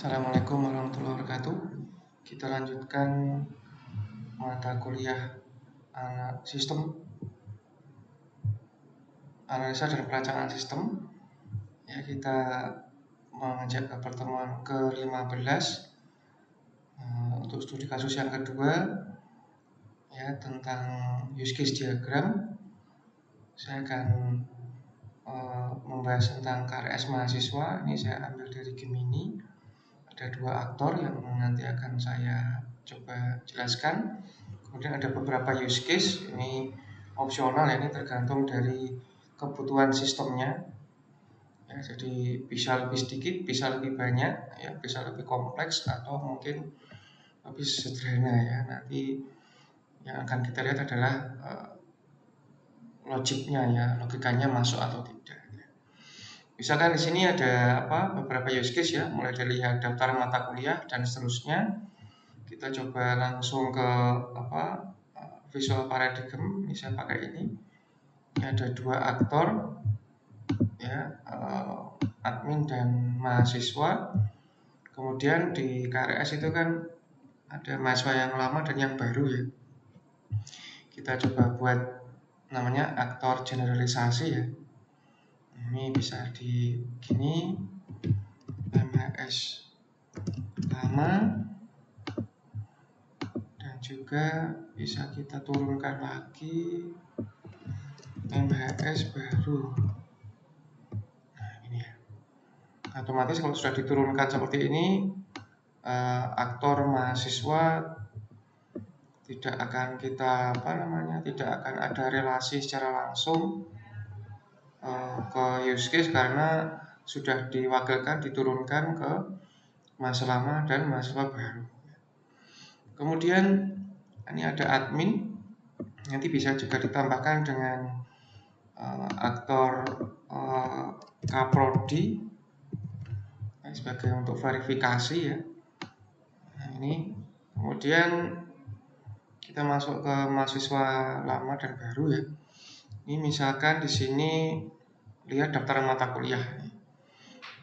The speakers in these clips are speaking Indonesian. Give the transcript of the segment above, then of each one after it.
Assalamualaikum warahmatullahi wabarakatuh. Kita lanjutkan mata kuliah sistem analisa dan perancangan sistem. Ya, kita mengajak ke pertemuan ke-15 untuk studi kasus yang kedua, ya, tentang use case diagram. Saya akan membahas tentang KRS mahasiswa. Ini saya ambil dari Gemini. Ada dua aktor yang nanti akan saya coba jelaskan. Kemudian ada beberapa use case, ini opsional ya, ini tergantung dari kebutuhan sistemnya. Ya, jadi bisa lebih sedikit, bisa lebih banyak, ya, bisa lebih kompleks atau mungkin lebih sederhana ya. Nanti yang akan kita lihat adalah logiknya ya, logikanya masuk atau tidak. Misalkan di sini ada beberapa use case ya, mulai dari lihat daftar mata kuliah dan seterusnya. Kita coba langsung ke visual paradigm. Ini saya pakai ini. Ada dua aktor ya, admin dan mahasiswa. Kemudian di KRS itu kan ada mahasiswa yang lama dan yang baru ya. Kita coba buat namanya aktor generalisasi ya. Ini bisa di gini, MHS lama, dan juga bisa kita turunkan lagi MHS baru. Nah, ini ya. Otomatis kalau sudah diturunkan seperti ini, aktor mahasiswa tidak akan kita tidak akan ada relasi secara langsung ke use case karena sudah diwakilkan diturunkan ke mahasiswa lama dan mahasiswa baru. Kemudian ini ada admin, nanti bisa juga ditambahkan dengan aktor kaprodi sebagai untuk verifikasi ya. Nah, ini kemudian kita masuk ke mahasiswa lama dan baru ya. Ini misalkan di sini lihat daftar mata kuliah.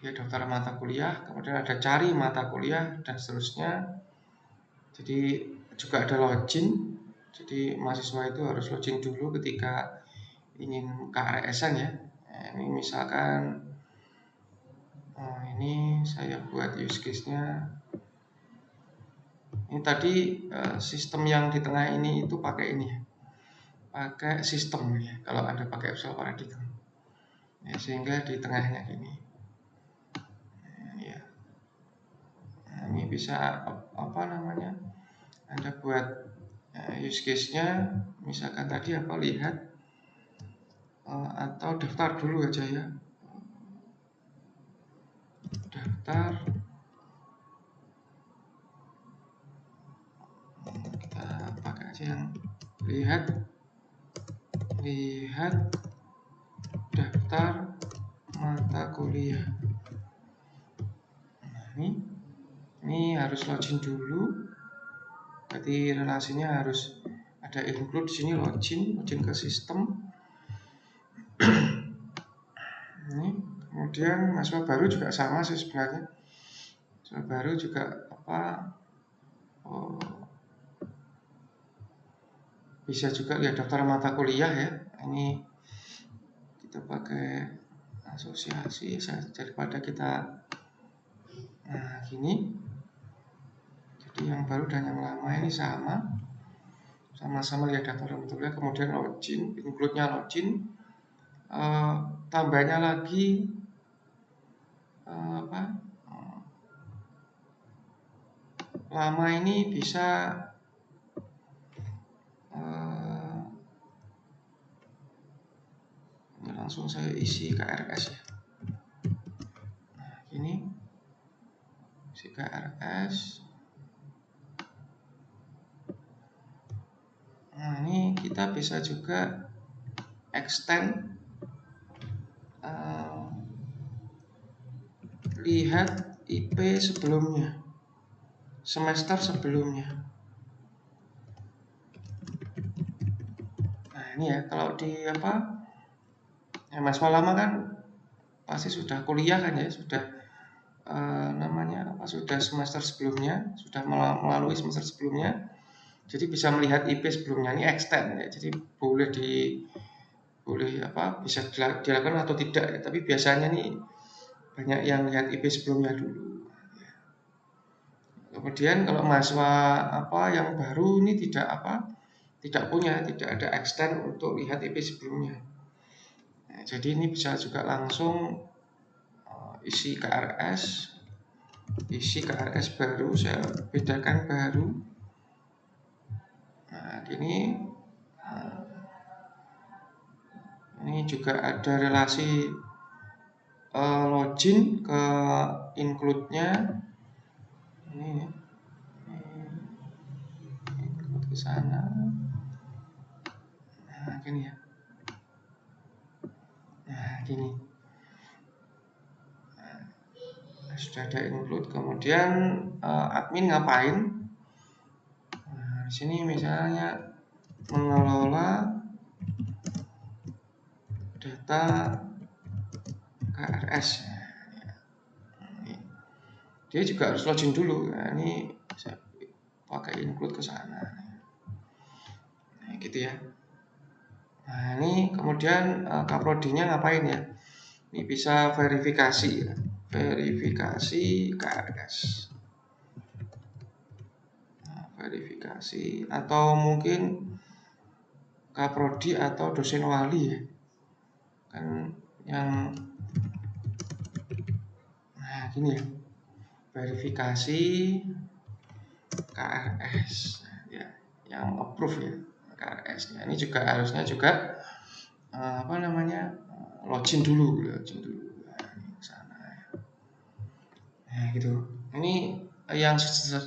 Ya, daftar mata kuliah, kemudian ada cari mata kuliah dan seterusnya. Jadi juga ada login. Jadi mahasiswa itu harus login dulu ketika ingin KRS-an ya. Nah, ini misalkan ini saya buat use case-nya. Ini tadi sistem yang di tengah ini itu pakai ini ya. Pakai sistem ya, kalau Anda pakai visual paradigm. Ya, sehingga di tengahnya ini. Ya. Nah, ini bisa Anda buat use case-nya, misalkan tadi lihat atau daftar dulu aja ya. Daftar, kita pakai aja yang lihat daftar mata kuliah. Nah, ini harus login dulu. Berarti relasinya harus ada include di sini, login ke sistem. Ini kemudian mahasiswa baru juga sama sih sebenarnya. Mahasiswa baru juga bisa juga lihat daftar mata kuliah ya. Ini kita pakai asosiasi daripada kita gini. Jadi yang baru dan yang lama ini sama-sama lihat daftar mata kuliah, kemudian login, include-nya login. Tambahnya lagi lama ini bisa ini langsung saya isi KRS ya. Nah, ini isi KRS. Nah, ini kita bisa juga extend lihat IP sebelumnya, semester sebelumnya. Nah, ini ya, kalau di mahasiswa lama kan pasti sudah kuliah kan ya, sudah sudah semester sebelumnya, sudah melalui semester sebelumnya, jadi bisa melihat IP sebelumnya. Ini extend ya, jadi bisa dilakukan atau tidak ya. Tapi biasanya nih banyak yang lihat IP sebelumnya dulu. Kemudian kalau mahasiswa yang baru ini tidak ada extend untuk lihat IP sebelumnya. Nah, jadi ini bisa juga langsung isi KRS baru, saya bedakan baru. Nah, ini juga ada relasi login ke include-nya. Ini include ke sana. Nah, gini ya. Nah, gini. Sudah ada include, kemudian admin ngapain? Nah, di sini misalnya mengelola data KRS. Dia juga harus login dulu. Nah, ini saya pakai include ke sana. Nah, gitu ya. Nah, ini kemudian kaprodinya ngapain ya? Ini bisa verifikasi ya. Verifikasi KRS. Nah, verifikasi atau mungkin kaprodi atau dosen wali ya. Kan yang gini ya. Verifikasi KRS ya, yang approve ya KRS. Nah, ini juga harusnya juga login dulu. Nah, ini sana. Nah, gitu. Ini yang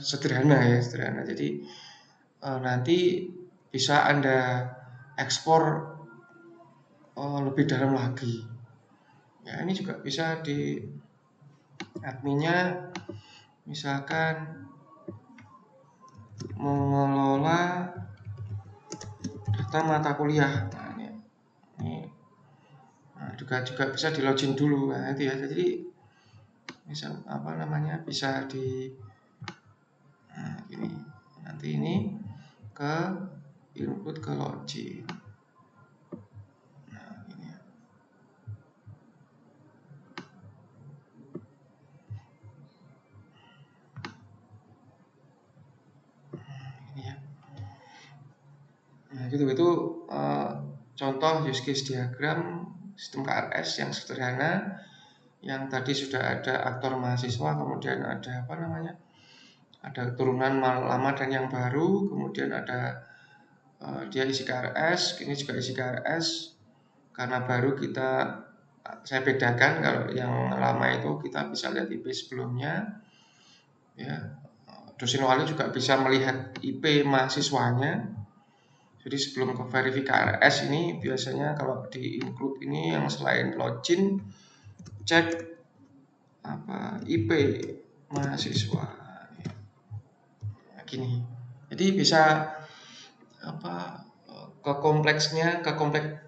sederhana ya, sederhana. Jadi nanti bisa Anda ekspor lebih dalam lagi. Ya, ini juga bisa di adminnya, misalkan mengelola data mata kuliah. Nah, ini juga bisa di login dulu. Nah, itu ya. Jadi bisa di gini. Nanti ini ke input ke login. Nah, ini ya. Ini ya. Nah, gitu itu contoh use case diagram sistem KRS yang sederhana, yang tadi sudah ada aktor mahasiswa, kemudian ada ada turunan lama dan yang baru, kemudian ada dia isi KRS, ini juga isi KRS. Karena baru saya bedakan, kalau yang lama itu kita bisa lihat IP sebelumnya ya. Dosen wali juga bisa melihat IP mahasiswanya. Jadi sebelum ke verifikasi KRS ini biasanya kalau di include ini yang selain login, cek IP mahasiswa. Gini. Jadi bisa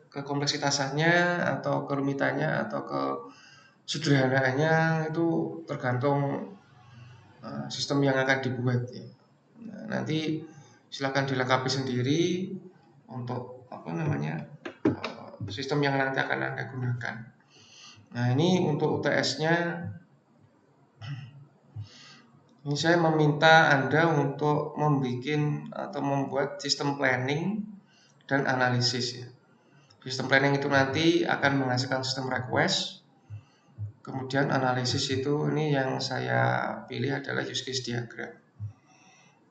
kekompleksitasannya atau kerumitannya atau kesederhanaannya itu tergantung sistem yang akan dibuat ya. Nah, nanti silakan dilengkapi sendiri untuk sistem yang nanti akan Anda gunakan. Nah, ini untuk UTS-nya. Ini saya meminta Anda untuk membuat sistem planning dan analisis ya. Sistem planning itu nanti akan menghasilkan sistem request. Kemudian analisis itu ini yang saya pilih adalah use case diagram.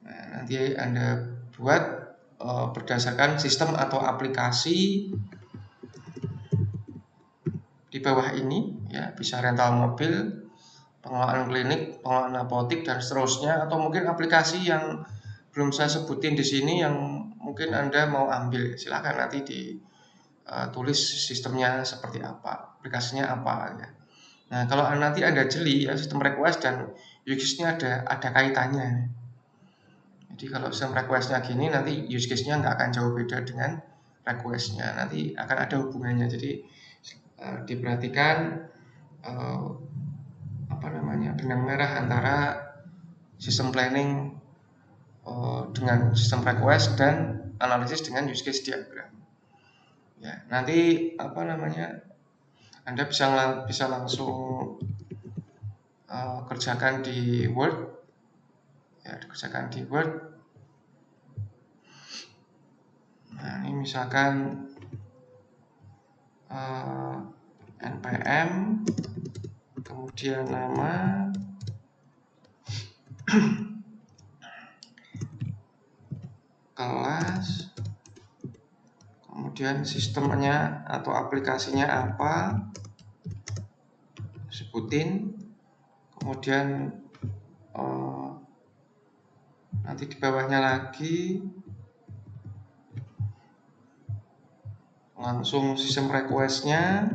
Nah, nanti Anda buat berdasarkan sistem atau aplikasi di bawah ini ya, bisa rental mobil, pengelolaan klinik, pengelolaan apotik dan seterusnya, atau mungkin aplikasi yang belum saya sebutin di sini yang mungkin Anda mau ambil. Silakan nanti ditulis sistemnya seperti apa, aplikasinya apa ya. Nah, kalau nanti Anda jeli ya, sistem request dan use case-nya ada kaitannya. Jadi kalau sistem request-nya gini, nanti use case-nya nggak akan jauh beda dengan request-nya. Nanti akan ada hubungannya. Jadi diperhatikan benang merah antara sistem planning dengan sistem request dan analisis dengan use case diagram. Ya, nanti Anda bisa langsung kerjakan di Word. Ya, dikerjakan di Word. Nah, ini misalkan npm, kemudian nama, kelas, kemudian sistemnya atau aplikasinya apa, sebutin, kemudian nanti di bawahnya lagi langsung sistem requestnya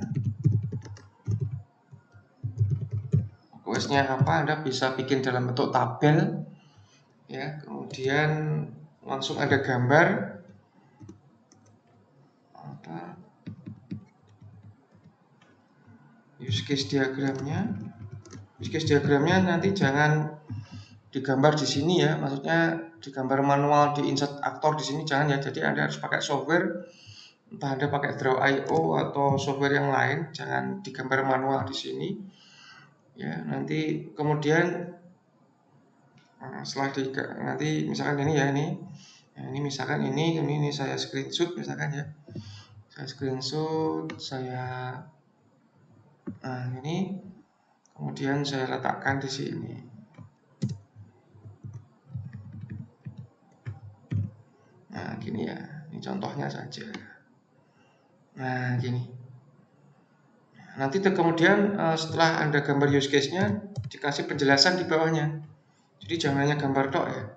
apa, Anda bisa bikin dalam bentuk tabel ya, kemudian langsung ada gambar use case diagramnya. Use case diagramnya nanti jangan digambar di sini ya, maksudnya digambar manual di insert aktor di sini jangan ya. Jadi Anda harus pakai software, entah Anda pakai Draw.io atau software yang lain, jangan digambar manual di sini. Ya, nanti kemudian setelah nanti misalkan ini ya, ini misalkan ini saya screenshot misalkan ya. Saya screenshot, ini kemudian saya letakkan di sini. Nah, gini ya. Ini contohnya saja. Nah, gini. Nanti kemudian setelah Anda gambar use case-nya, dikasih penjelasan di bawahnya. Jadi jangan hanya gambar tok ya.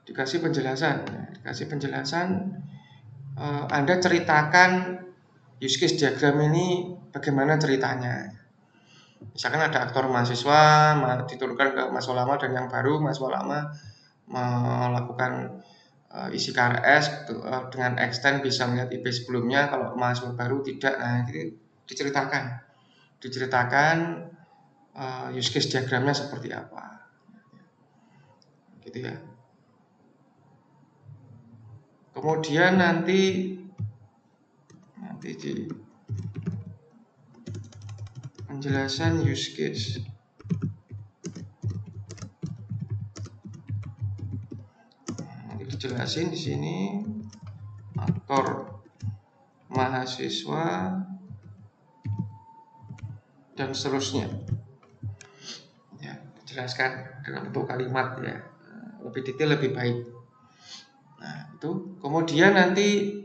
Dikasih penjelasan. Anda ceritakan use case diagram ini bagaimana ceritanya. Misalkan ada aktor mahasiswa diturunkan ke mahasiswa lama dan yang baru mahasiswa lama melakukan isi KRS dengan extend bisa melihat IP sebelumnya, kalau mahasiswa baru tidak. Nah, itu diceritakan use case diagramnya seperti apa, gitu ya. Kemudian nanti di penjelasan use case nanti dijelasin di sini aktor mahasiswa dan seterusnya ya, dijelaskan dalam bentuk kalimat ya, lebih detail lebih baik. Nah, itu kemudian nanti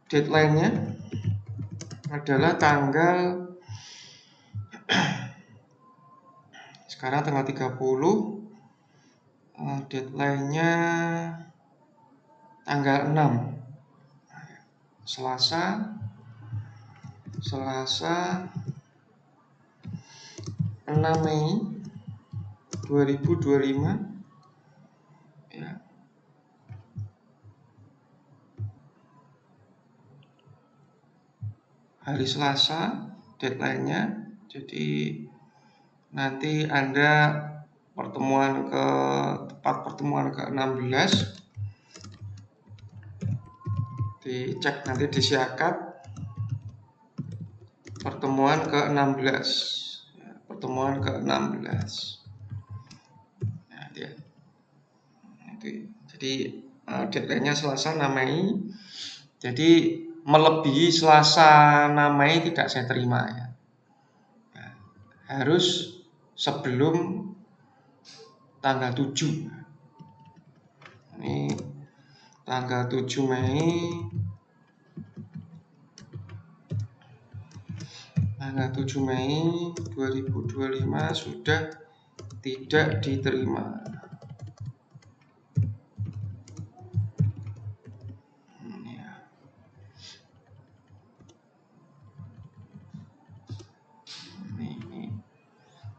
deadline-nya adalah sekarang tanggal 30, deadline-nya tanggal 6 Selasa 6 Mei 2025 ya. Hari Selasa deadline-nya. Jadi nanti Anda tepat pertemuan ke-16 dicek nanti disiakat pertemuan ke-16 ya, pertemuan ke-16 ya, jadi deadline-nya Selasa 6 Mei. Jadi melebihi Selasa 6 Mei tidak saya terima ya. Nah, harus sebelum tanggal 7. Ini tanggal 7 Mei. Tanggal 7 Mei 2025 sudah tidak diterima.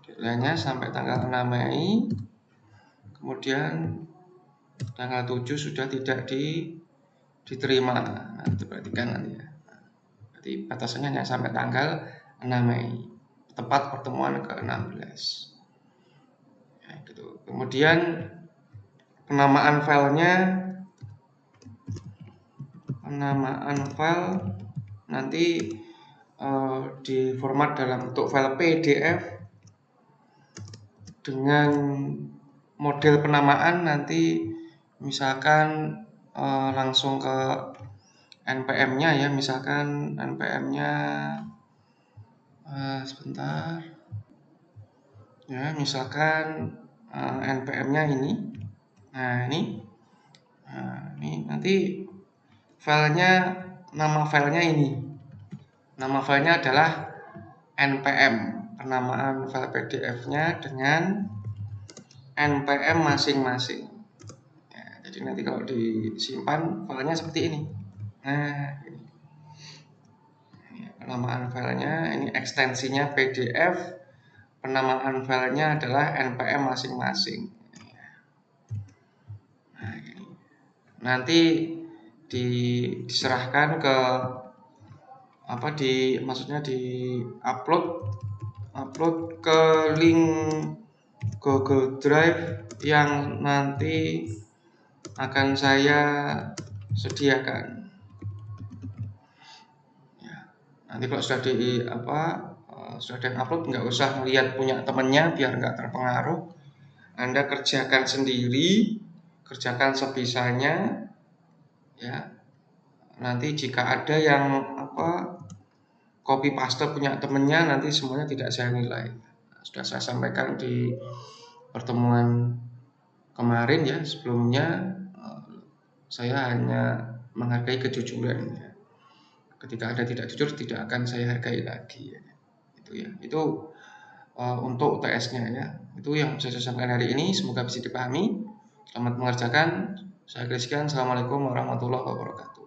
Deadline-nya sampai tanggal 6 Mei. Kemudian tanggal 7 sudah tidak diterima. Nah, itu perhatikan nanti ya. Berarti batasannya hanya sampai tanggal 6 Mei. tempat pertemuan ke-16. Ya, gitu. Kemudian penamaan file nanti di format dalam bentuk file PDF dengan model penamaan nanti misalkan langsung ke npm-nya ya, misalkan npm-nya sebentar ya, misalkan npm-nya ini. Nah, ini nanti nama filenya ini. Nama filenya adalah npm, penamaan file PDF-nya dengan npm masing-masing. Ya, jadi nanti kalau disimpan filenya seperti ini. Nah, ini penamaan filenya, ini ekstensinya PDF, penamaan filenya adalah npm masing-masing. Nah, ini. Nanti diserahkan ke maksudnya di upload ke link Google Drive yang nanti akan saya sediakan. Ya, nanti kalau sudah sudah upload, nggak usah melihat punya temennya biar nggak terpengaruh. Anda kerjakan sendiri, kerjakan sebisanya, ya. Nanti jika ada yang copy paste punya temennya, nanti semuanya tidak saya nilai. Sudah saya sampaikan di pertemuan kemarin ya, sebelumnya saya hanya menghargai kejujuran ya. Ketika Anda tidak jujur, tidak akan saya hargai lagi ya. Itu untuk UTS-nya ya. Itu yang bisa saya sampaikan hari ini, semoga bisa dipahami. Selamat mengerjakan. Saya Christian. Assalamualaikum warahmatullahi wabarakatuh.